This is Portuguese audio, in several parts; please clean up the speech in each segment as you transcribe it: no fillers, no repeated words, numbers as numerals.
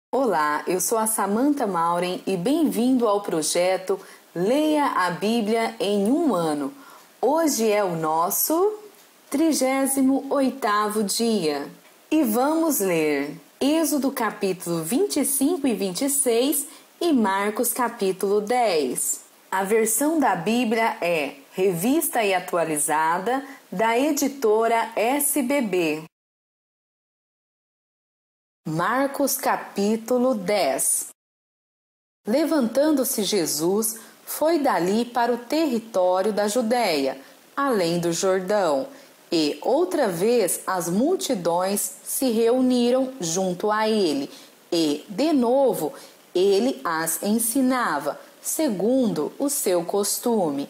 Olá, eu sou a Samantha Mauren e bem-vindo ao projeto Leia a Bíblia em um ano. Hoje é o nosso 38º dia e vamos ler Êxodo capítulo 25 e 26 e Marcos capítulo 10. A versão da Bíblia é Revista e Atualizada da editora SBB. Marcos capítulo 10. Levantando-se Jesus, foi dali para o território da Judéia, além do Jordão, e outra vez as multidões se reuniram junto a ele, e, de novo, ele as ensinava, segundo o seu costume.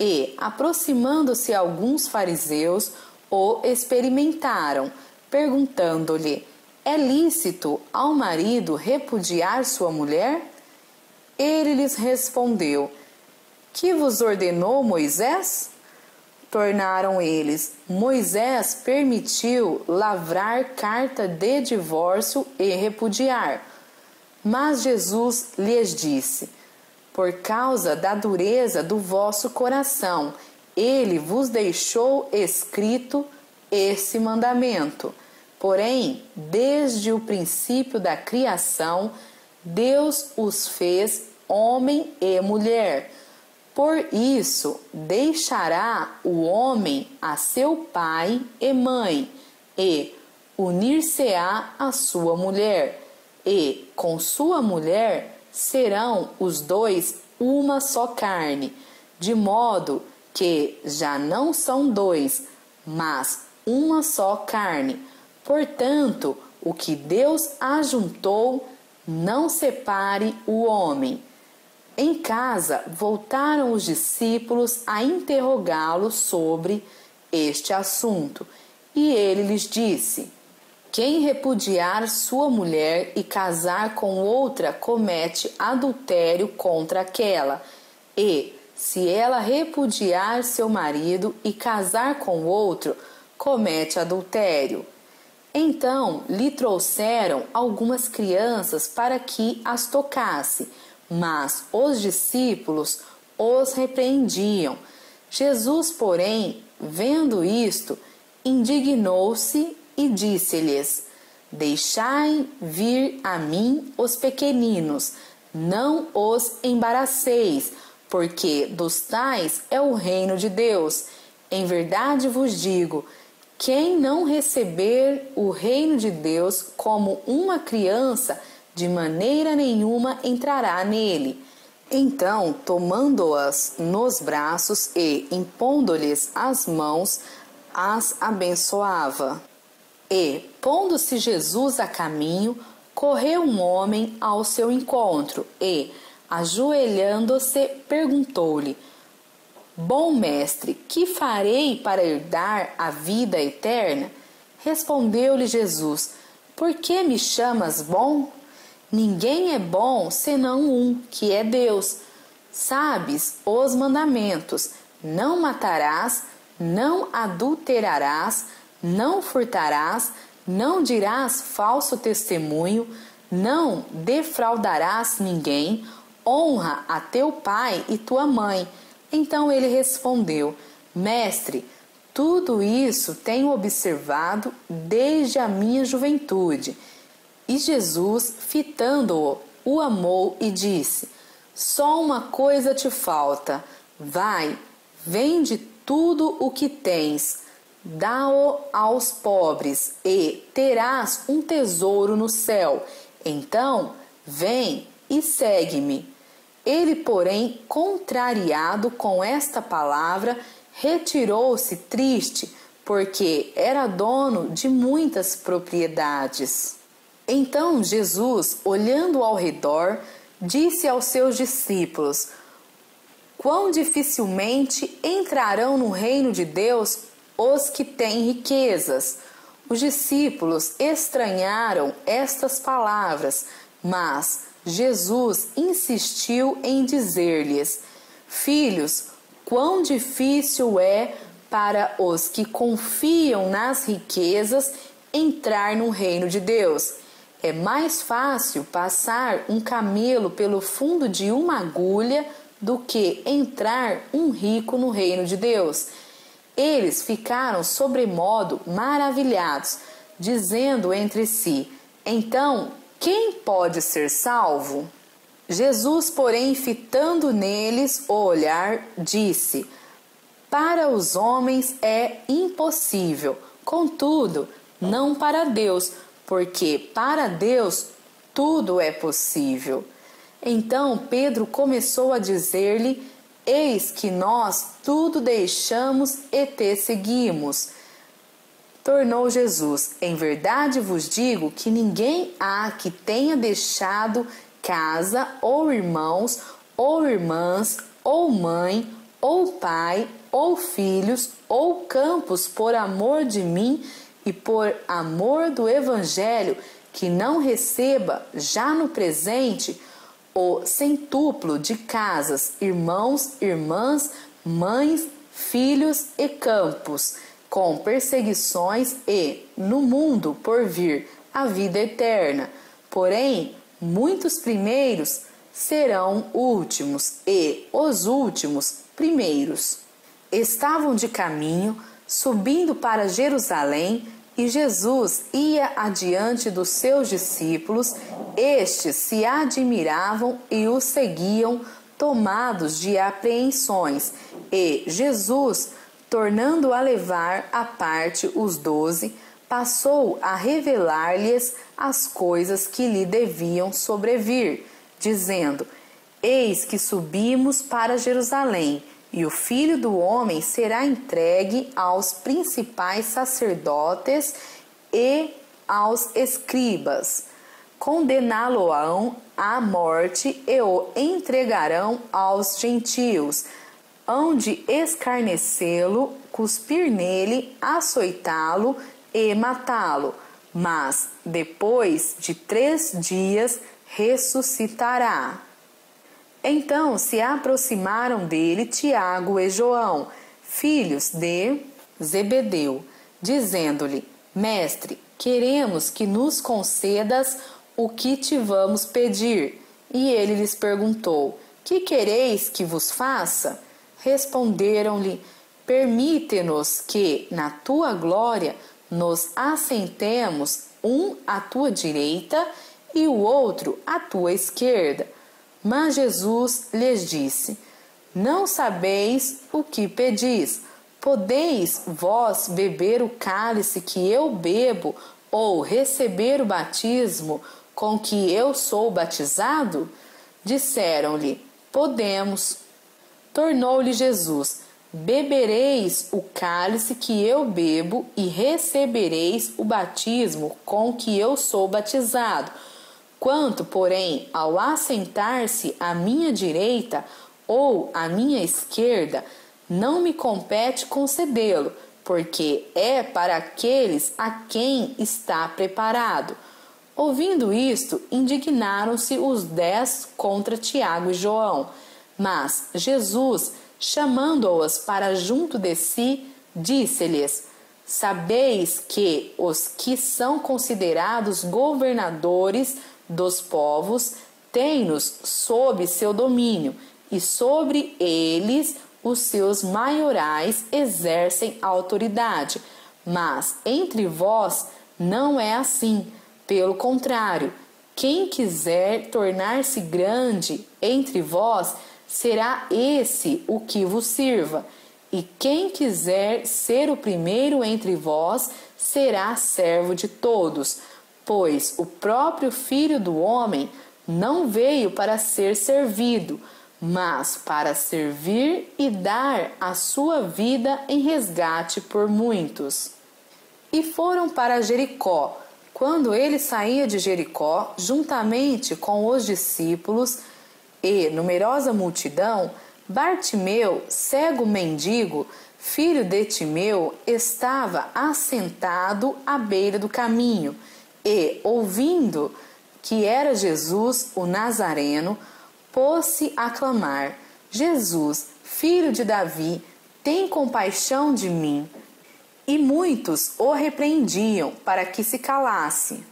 E, aproximando-se alguns fariseus, o experimentaram, perguntando-lhe: é lícito ao marido repudiar sua mulher? Ele lhes respondeu: que vos ordenou Moisés? Tornaram eles: Moisés permitiu lavrar carta de divórcio e repudiar. Mas Jesus lhes disse: por causa da dureza do vosso coração, ele vos deixou escrito esse mandamento. Porém, desde o princípio da criação, Deus os fez homem e mulher. Por isso, deixará o homem a seu pai e mãe, e unir-se-á à sua mulher, e com sua mulher serão os dois uma só carne, de modo que já não são dois, mas uma só carne. Portanto, o que Deus ajuntou, não separe o homem. Em casa, voltaram os discípulos a interrogá-lo sobre este assunto, e ele lhes disse: quem repudiar sua mulher e casar com outra comete adultério contra aquela, e, se ela repudiar seu marido e casar com outro, comete adultério. Então lhe trouxeram algumas crianças para que as tocasse, mas os discípulos os repreendiam. Jesus, porém, vendo isto, indignou-se e disse-lhes: deixai vir a mim os pequeninos, não os embaraceis, porque dos tais é o reino de Deus. Em verdade vos digo, quem não receber o reino de Deus como uma criança, de maneira nenhuma entrará nele. Então, tomando-as nos braços e impondo-lhes as mãos, as abençoava. E, pondo-se Jesus a caminho, correu um homem ao seu encontro e, ajoelhando-se, perguntou-lhe: bom mestre, que farei para herdar a vida eterna? Respondeu-lhe Jesus: por que me chamas bom? Ninguém é bom senão um, que é Deus. Sabes os mandamentos: não matarás, não adulterarás, não furtarás, não dirás falso testemunho, não defraudarás ninguém, honra a teu pai e tua mãe. Então ele respondeu: mestre, tudo isso tenho observado desde a minha juventude. E Jesus, fitando-o, o amou e disse: só uma coisa te falta. Vai, vende tudo o que tens, dá-o aos pobres, e terás um tesouro no céu. Então, vem e segue-me. Ele, porém, contrariado com esta palavra, retirou-se triste, porque era dono de muitas propriedades. Então Jesus, olhando ao redor, disse aos seus discípulos: quão dificilmente entrarão no reino de Deus os que têm riquezas. Os discípulos estranharam estas palavras, mas Jesus insistiu em dizer-lhes: filhos, quão difícil é para os que confiam nas riquezas entrar no reino de Deus. É mais fácil passar um camelo pelo fundo de uma agulha do que entrar um rico no reino de Deus. Eles ficaram sobremodo maravilhados, dizendo entre si: então, quem pode ser salvo? Jesus, porém, fitando neles o olhar, disse: para os homens é impossível, contudo, não para Deus, porque para Deus tudo é possível. Então Pedro começou a dizer-lhe: eis que nós tudo deixamos e te seguimos. Tornou Jesus: em verdade vos digo que ninguém há que tenha deixado casa, ou irmãos, ou irmãs, ou mãe, ou pai, ou filhos, ou campos por amor de mim e por amor do Evangelho, que não receba já no presente o centuplo de casas, irmãos, irmãs, mães, filhos e campos, com perseguições e, no mundo por vir, a vida eterna. Porém, muitos primeiros serão últimos e os últimos primeiros. Estavam de caminho, subindo para Jerusalém, e Jesus ia adiante dos seus discípulos. Estes se admiravam e o seguiam, tomados de apreensões. E Jesus, tornando a levar à parte os 12, passou a revelar-lhes as coisas que lhe deviam sobrevir, dizendo: eis que subimos para Jerusalém, e o Filho do Homem será entregue aos principais sacerdotes e aos escribas. Condená-lo-ão à morte e o entregarão aos gentios. Hão de escarnecê-lo, cuspir nele, açoitá-lo e matá-lo. Mas, depois de 3 dias, ressuscitará. Então se aproximaram dele Tiago e João, filhos de Zebedeu, dizendo-lhe: mestre, queremos que nos concedas o que te vamos pedir. E ele lhes perguntou: que quereis que vos faça? Responderam-lhe: permite-nos que, na tua glória, nos assentemos, um à tua direita e o outro à tua esquerda. Mas Jesus lhes disse: não sabeis o que pedis. Podeis vós beber o cálice que eu bebo, ou receber o batismo com que eu sou batizado? Disseram-lhe: podemos. Tornou-lhe Jesus: bebereis o cálice que eu bebo e recebereis o batismo com que eu sou batizado. Quanto, porém, ao assentar-se à minha direita ou à minha esquerda, não me compete concedê-lo, porque é para aqueles a quem está preparado. Ouvindo isto, indignaram-se os 10 contra Tiago e João. Mas Jesus, chamando-os para junto de si, disse-lhes: sabeis que os que são considerados governadores dos povos têm-nos sob seu domínio, e sobre eles os seus maiorais exercem autoridade. Mas entre vós não é assim. Pelo contrário, quem quiser tornar-se grande entre vós, será esse o que vos sirva. E quem quiser ser o primeiro entre vós, será servo de todos. Pois o próprio Filho do Homem não veio para ser servido, mas para servir e dar a sua vida em resgate por muitos. E foram para Jericó. Quando ele saía de Jericó, juntamente com os discípulos e numerosa multidão, Bartimeu, cego mendigo, filho de Timeu, estava assentado à beira do caminho e, ouvindo que era Jesus o Nazareno, pôs-se a clamar: Jesus, filho de Davi, tem compaixão de mim. E muitos o repreendiam para que se calasse.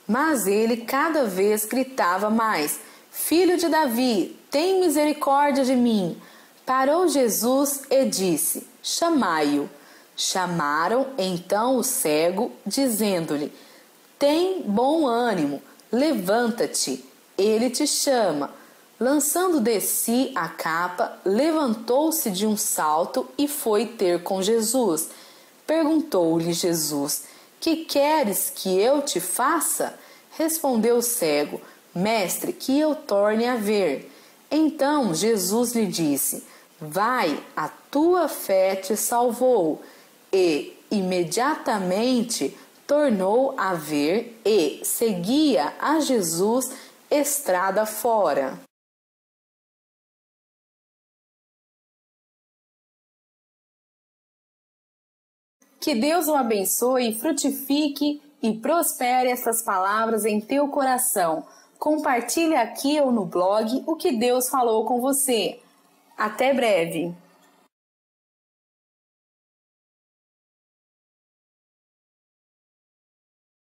Mas ele cada vez gritava mais: Filho de Davi, tem misericórdia de mim. Parou Jesus e disse: Chamai-o. Chamaram então o cego, dizendo-lhe: Tem bom ânimo, levanta-te, ele te chama. Lançando de si a capa, levantou-se de um salto e foi ter com Jesus. Perguntou-lhe Jesus: Que queres que eu te faça? Respondeu o cego: Mestre, que eu torne a ver. Então Jesus lhe disse: Vai, a tua fé te salvou. E imediatamente tornou a ver e seguia a Jesus estrada fora. Que Deus o abençoe, frutifique e prospere essas palavras em teu coração. Compartilhe aqui ou no blog o que Deus falou com você. Até breve!